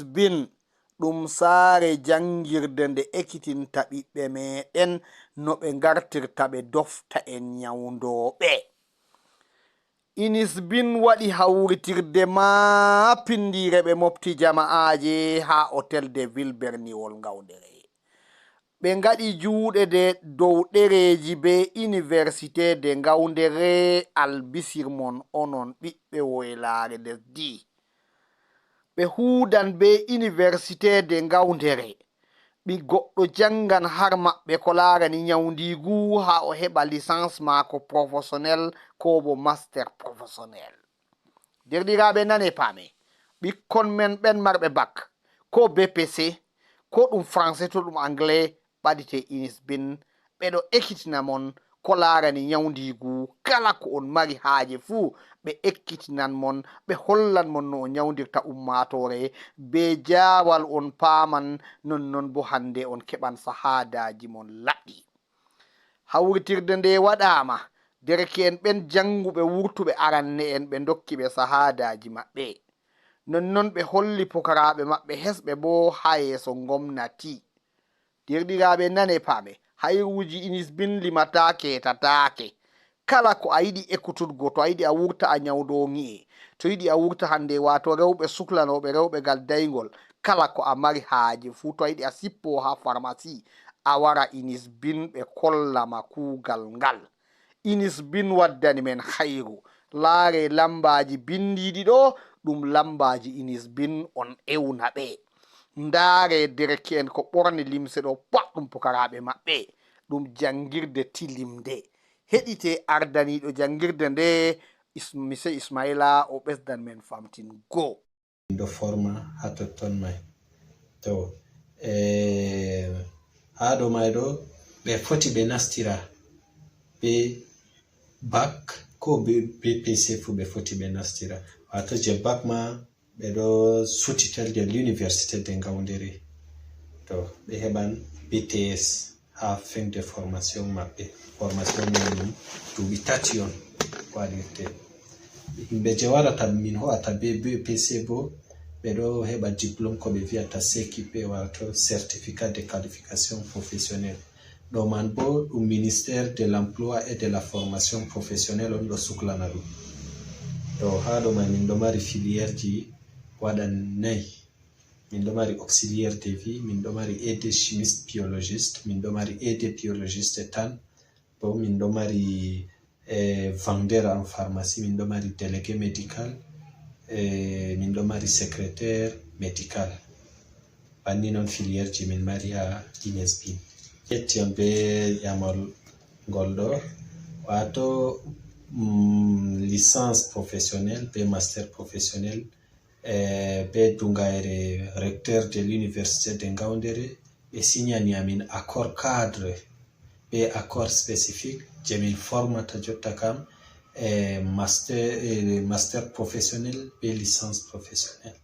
Inisbin ɗum saare jangirde nde ekkitinta ɓiɓɓe meɗen no ɓe gartirta ɓe dofta en nyawdoɓe. Inisbin waɗi hawritirde maapindire ɓe mofti jama'aje ha hotel de ville berniwol Ngawdere. ɓe ngaɗi juuɗe de dow ɗereji be université de Ngawdere. Albisirmon onon ɓiɓɓe woylare lesdi. ɓe huudan be université de Ngawdere. ɓi goɗɗo jangan har maɓɓe ko larani nyawdigu ha o heɓa licence mako professionnel ko bo master professionnel. Derɗiraɓe nane paame, ɓikkon men ɓen marɓe bac ko BPC ko ɗum français to ɗum anglais ɓadite Inisbin ɓeɗo ekkitina mon ko larani nyawdigu. Kala ko on mari haaje fuu ɓe ekkitinan mon, ɓe hollan mon no o nyawdirta ummatore be jawal on paaman. Nonnon bo hande on keɓan sahadaji mon laɓɓi. Hawritirde nde waɗama, derke'en ɓen janguɓe wurtuɓe aranne en ɓe dokki ɓe sahadaji maɓɓe. Nonnon ɓe holli pukaraɓe maɓɓe hesɓe bo ha yeeso gomnati. Derɗiraɓe nane paame, hayruji Inisbin limatake tatake. Kala ko a yiɗi ekkutudgo, to a yiɗi a wurta a nyawdo ngi'e, to yiɗi a wurta hande wato rewɓe suklanoɓe rewɓe gal daygol, kala ko a mari haaje fu, to a yiɗi a sippo ha pharmacie a wara Inisbin ɓe kollama kuugal ngal. Inisbin waddani men hayru. Laare lambaji bindiɗi ɗo ɗum lambaji Inisbin on ewna ɓe. Ndaare derke'en ko ɓorni limse ɗo pat ɗum pukaraɓe maɓɓe. Ɗum jangirde tilimde. Heɗite ardaniɗo jangirde nde Monsieur Ismaila o ɓesdan men famtingo. Do forma ha totton mai. To ha ɗo mai ɗo ɓe foti ɓe nastira be bac ko be BPC fu ɓe foti ɓe nastira. Wato je bac ma ɓe ɗo sutitel de l'université de Ngawdere. To ɓe heɓan BTS ha fin de formation maɓɓe. Formation ɗum duuɓi 3 on waɗirte. Himɓe je waɗata min ho'ata be BPC bo ɓe ɗo heɓa diplôme ko ɓe vi'ata CQP, wato certificat de qualification professionnelle. Ɗo man bo ɗum ministère de l'emploi et de la formation professionnelle on ɗo suklana ɗum. To ha ɗo man min ɗo mari filière ji waɗan 4. Min ɗo mari auxiliaire de vie, min ɗo mari aide chimiste biologiste, min ɗo mari aide biologiste tan, bo min ɗo mari vendeur en pharmacie, min ɗo mari délégué médical, min ɗo mari secrétaire médical. Banni non filière ji min mari ha Inisbin. Yetti on be yamol ngol ɗo, wato licence professionnelle be master professionnel, be dungayre recteur de l'université de Ngawdere ɓe signani amin accord cadre be accord spécifique je min formata jotta kam master professionnel be licence professionnelle.